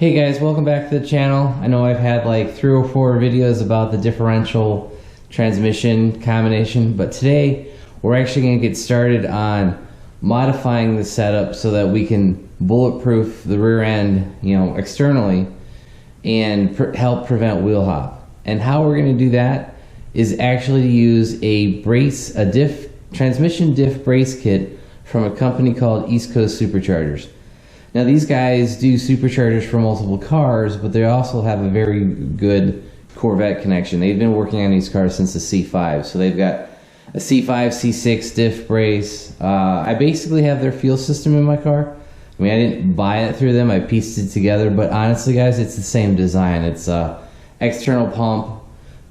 Hey guys, welcome back to the channel. I know I've had like 3 or 4 videos about the differential transmission combination, but today we're actually going to get started on modifying the setup so that we can bulletproof the rear end, externally, and help prevent wheel hop. And how we're going to do that is actually to use a transmission diff brace kit from a company called East Coast Superchargers. Now these guys do superchargers for multiple cars, but they also have a very good Corvette connection. They've been working on these cars since the C5, so they've got a C5, C6 diff brace. I basically have their fuel system in my car. I mean, I didn't buy it through them, I pieced it together, but honestly guys, it's the same design. It's external pump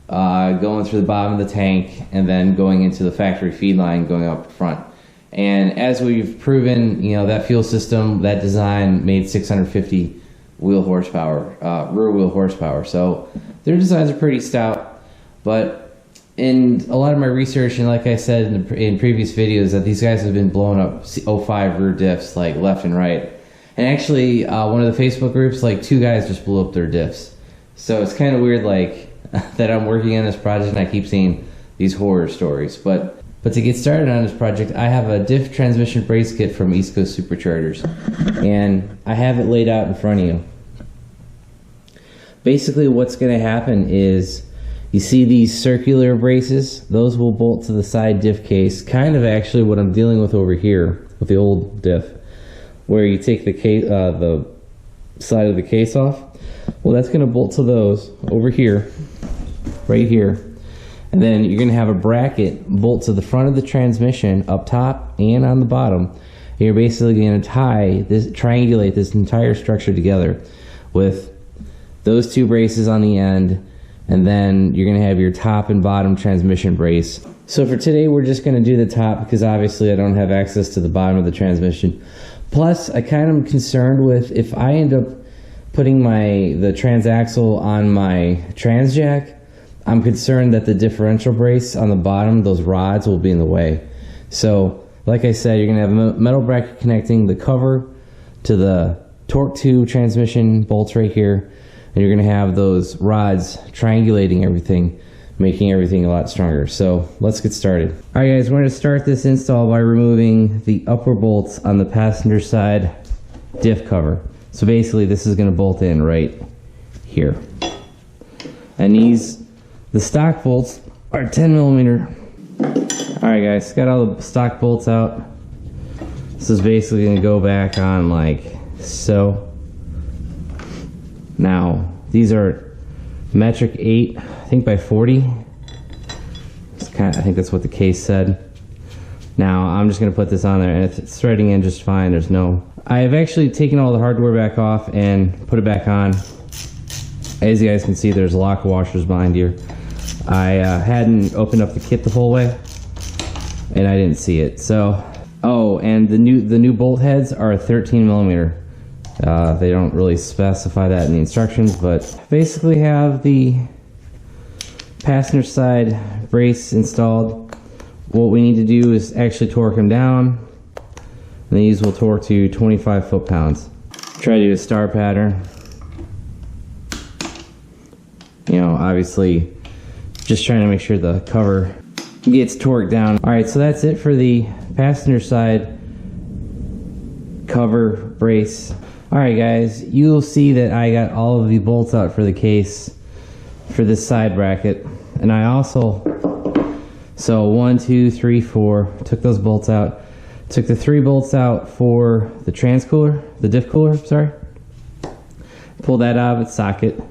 going through the bottom of the tank and then going into the factory feed line going up front. And as we've proven, that fuel system, that design made 650 wheel horsepower, rear wheel horsepower. So their designs are pretty stout. But in a lot of my research, and like I said in previous videos, that these guys have been blowing up 05 rear diffs like left and right. And actually, one of the Facebook groups, like 2 guys just blew up their diffs. So it's kind of weird, like that I'm working on this project and I keep seeing these horror stories. But to get started on this project, I have a diff transmission brace kit from East Coast Superchargers, and I have it laid out in front of you. Basically what's going to happen is, you see these circular braces? Those will bolt to the side diff case, kind of actually what I'm dealing with over here with the old diff, where you take the side of the case off. Well, that's going to bolt to those over here, right here. And then you're going to have a bracket bolt to the front of the transmission up top and on the bottom. And you're basically going to triangulate this entire structure together with those 2 braces on the end, and then you're going to have your top and bottom transmission brace. So for today we're just going to do the top because obviously I don't have access to the bottom of the transmission. Plus I kind of am concerned with if I end up putting the transaxle on my trans jack, I'm concerned that the differential brace on the bottom, those rods, will be in the way. So, like I said, you're going to have a metal bracket connecting the cover to the torque tube transmission bolts right here. And you're going to have those rods triangulating everything, making everything a lot stronger. So, let's get started. Alright guys, we're going to start this install by removing the upper bolts on the passenger side diff cover. So basically, this is going to bolt in right here. And the stock bolts are 10mm. Alright guys, got all the stock bolts out. This is basically going to go back on like so. Now, these are metric 8, I think by 40. I think that's what the case said. Now, I'm just going to put this on there, and it's threading in just fine. I have actually taken all the hardware back off and put it back on. As you guys can see, there's lock washers behind here. I hadn't opened up the kit the whole way, and I didn't see it. So, oh, and the new bolt heads are 13mm. They don't really specify that in the instructions, but basically have the passenger side brace installed. What we need to do is actually torque them down, and these will torque to 25 foot-pounds. Try to do a star pattern. Obviously, just trying to make sure the cover gets torqued down. Alright, so that's it for the passenger side cover brace. Alright guys, you'll see that I got all of the bolts out for the case for this side bracket. And I also, so 1, 2, 3, 4, took those bolts out. Took the 3 bolts out for the the diff cooler, sorry. Pulled that out of its socket.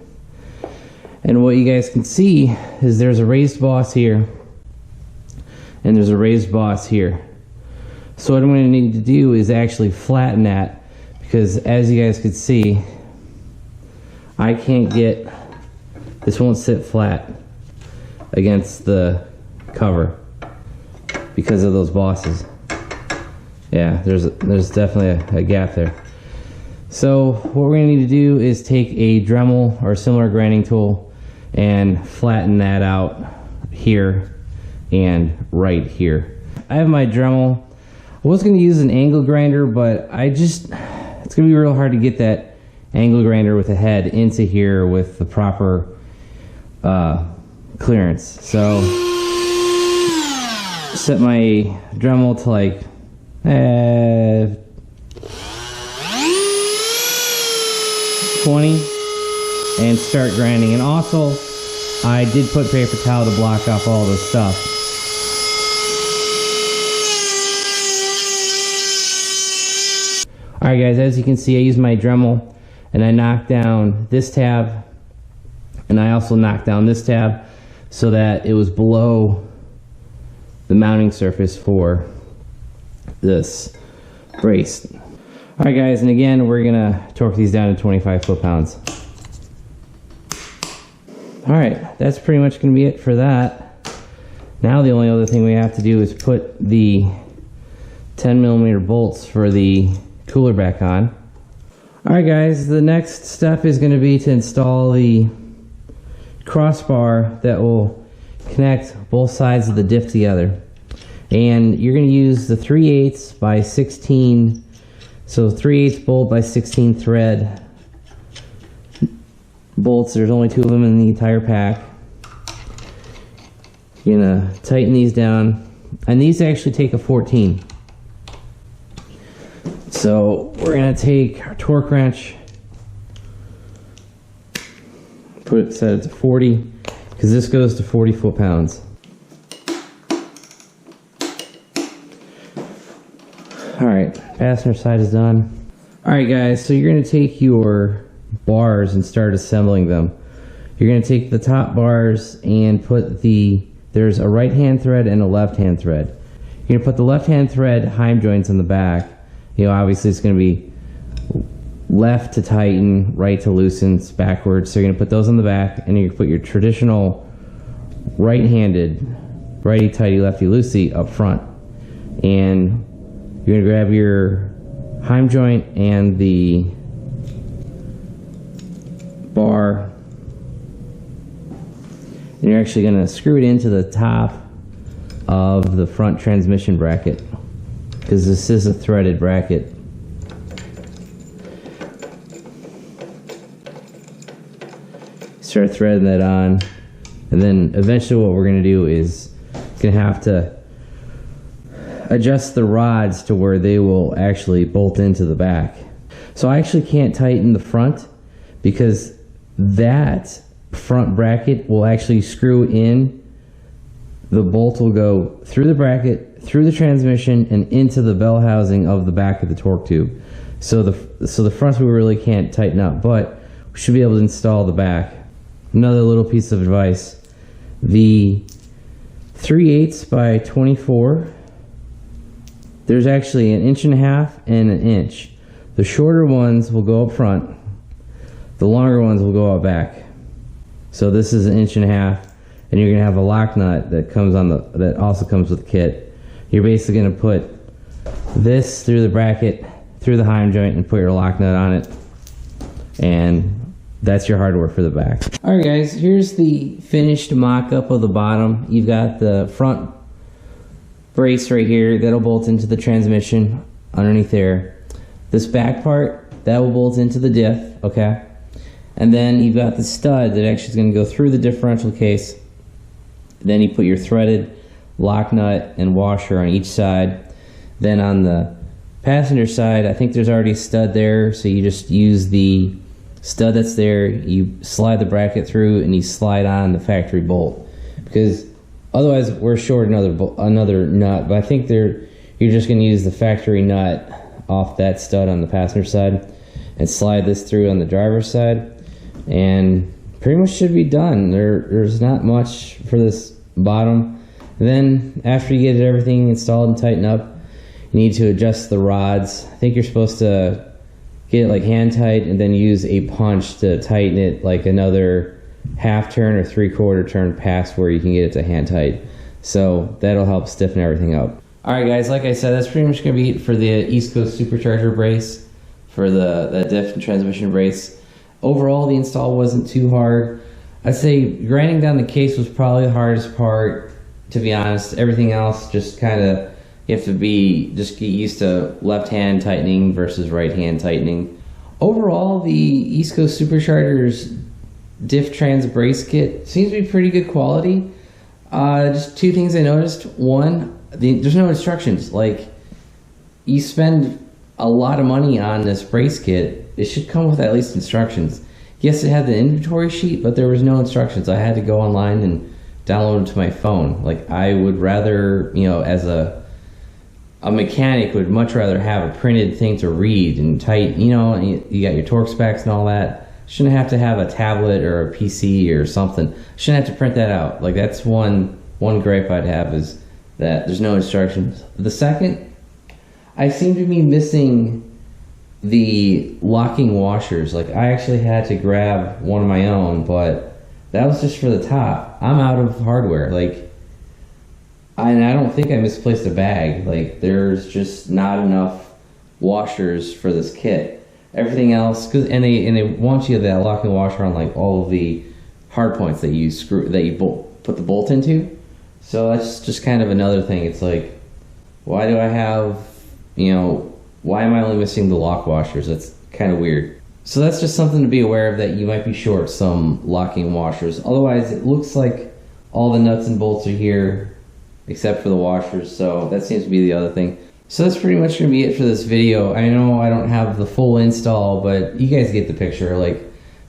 And what you guys can see is there's a raised boss here, and there's a raised boss here. So what I'm going to need to do is actually flatten that, because as you guys can see, I can't get, this won't sit flat against the cover because of those bosses. Yeah, there's definitely a gap there. So what we're going to need to do is take a Dremel or similar grinding tool and flatten that out here and right here. I have my Dremel. I was going to use an angle grinder, but it's going to be real hard to get that angle grinder with a head into here with the proper clearance. So set my Dremel to like 20 and start grinding. And also I did put paper towel to block off all this stuff. Alright guys, as you can see, I used my Dremel and I knocked down this tab, and I also knocked down this tab so that it was below the mounting surface for this brace. Alright guys, and again, we're gonna torque these down to 25 foot-pounds. Alright, that's pretty much gonna be it for that. Now the only other thing we have to do is put the 10mm bolts for the cooler back on. Alright guys, the next step is going to be to install the crossbar that will connect both sides of the diff together. And you're going to use the 3/8 by 16, so 3/8 bolt by 16 thread bolts. There's only 2 of them in the entire pack. You're going to tighten these down, and these actually take a 14. So we're going to take our torque wrench, set it to 40, because this goes to 40 foot-pounds. Alright, passenger side is done. Alright guys, so you're going to take your bars and start assembling them. You're going to take the top bars and put there's a right hand thread and a left hand thread. You're going to put the left hand thread heim joints on the back. You know, obviously it's going to be left to tighten, right to loosen, backwards. So you're going to put those on the back, and you're going to put your traditional right-handed, righty-tighty, lefty-loosey up front. And you're going to grab your heim joint and the bar, and you're actually going to screw it into the top of the front transmission bracket, because this is a threaded bracket. Start threading that on, and then eventually what we're going to do is going to have to adjust the rods to where they will actually bolt into the back. So I actually can't tighten the front because that front bracket will actually screw in. The bolt will go through the bracket, through the transmission, and into the bell housing of the back of the torque tube. So the front we really can't tighten up, but we should be able to install the back. Another little piece of advice: the 3/8 by 24. There's actually 1.5 inches and 1 inch. The shorter ones will go up front. The longer ones will go out back. So this is 1.5 inches, and you're gonna have a lock nut that comes on that also comes with the kit. You're basically gonna put this through the bracket, through the heim joint, and put your lock nut on it, and that's your hardware for the back. Alright guys, here's the finished mock-up of the bottom. You've got the front brace right here that'll bolt into the transmission underneath there. This back part, that will bolt into the diff, okay? And then you've got the stud that actually is going to go through the differential case. Then you put your threaded lock nut and washer on each side. Then on the passenger side, I think there's already a stud there, so you just use the stud that's there, you slide the bracket through, and you slide on the factory bolt, because otherwise we're short another nut. But I think you're just going to use the factory nut off that stud on the passenger side and slide this through on the driver's side, and pretty much should be done. There's not much for this bottom. And then after you get everything installed and tightened up, you need to adjust the rods. I think you're supposed to get it like hand tight and then use a punch to tighten it like another half turn or 3/4 turn past where you can get it to hand tight. So that'll help stiffen everything up. Alright guys, like I said, that's pretty much going to be it for the East Coast Supercharger brace, for the diff and transmission brace. Overall, the install wasn't too hard. I'd say grinding down the case was probably the hardest part, to be honest. Everything else just kind of, you have to just get used to left hand tightening versus right hand tightening. Overall, the East Coast Superchargers Diff Trans Brace Kit seems to be pretty good quality. Just two things I noticed. One, there's no instructions. Like, you spend a lot of money on this brace kit, it should come with at least instructions. Yes, it had the inventory sheet, but there was no instructions. I had to go online and download them to my phone. Like, I would rather, you know, as a mechanic would much rather have a printed thing to read and type, you know, and you got your torque specs and all that. Shouldn't have to have a tablet or a PC or something. Shouldn't have to print that out. Like, that's one gripe I'd have, is that there's no instructions. The second, I seem to be missing the locking washers. Like, I actually had to grab one of my own, but that was just for the top. I'm out of hardware. Like, and I don't think I misplaced a bag. Like, there's just not enough washers for this kit. Everything else, and they want you that locking washer on like all of the hard points that you put the bolt into. So that's just kind of another thing. It's like, why do I have, you know, why am I only missing the lock washers? That's kind of weird. So that's just something to be aware of, that you might be short some locking washers. Otherwise, it looks like all the nuts and bolts are here except for the washers. So that seems to be the other thing. So that's pretty much going to be it for this video. I know I don't have the full install, but you guys get the picture. Like,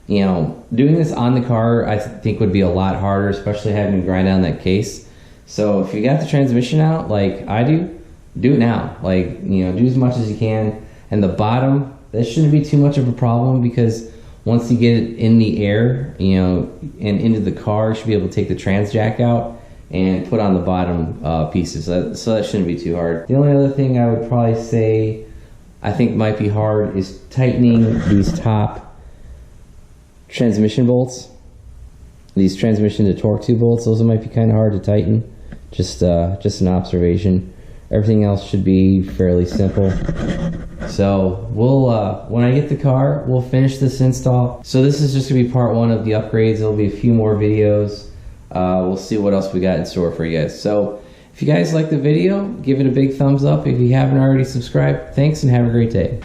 you know, doing this on the car I think would be a lot harder, especially having to grind down that case. So if you got the transmission out like I do it now. Like, you know, do as much as you can. And the bottom, that shouldn't be too much of a problem, because once you get it in the air, you know, and into the car, you should be able to take the trans jack out and put on the bottom pieces. So that shouldn't be too hard. The only other thing I would probably say I think might be hard is tightening these top transmission bolts. These transmission to torque tube bolts, those might be kind of hard to tighten. Just an observation. Everything else should be fairly simple. So we'll, when I get the car, we'll finish this install. So this is just gonna be part one of the upgrades. There'll be a few more videos. We'll see what else we got in store for you guys. So if you guys like the video, give it a big thumbs up. If you haven't already subscribed, thanks and have a great day.